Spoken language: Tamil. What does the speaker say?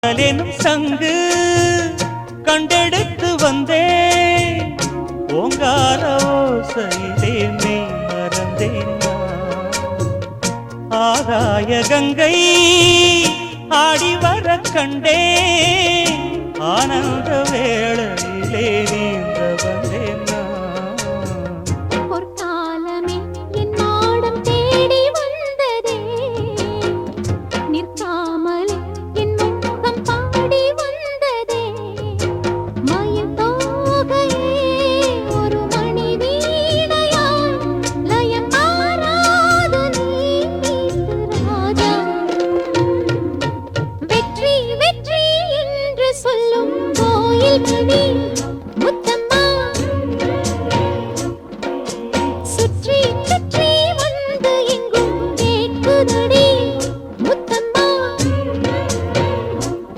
எனும் சங்கு கண்டெடுத்து வந்தேன் ஓங்கார ஓசையிலே மெய் மறந்தேன் ஆகாய கங்கை ஆடி வர கண்டேன் ஆனந்த வேளையிலே நீந்த வந்தேன் பொற்காலமே என் நாடம் தேடி வந்ததே நிற்காமலே என் முகம் பாடி வந்ததே மயில் தோகையே ஒரு மணி வீணையாய் லயம் மாறாது நீ ராஜா வெற்றி வெற்றி என்று சொல்லும் கோயில் மணி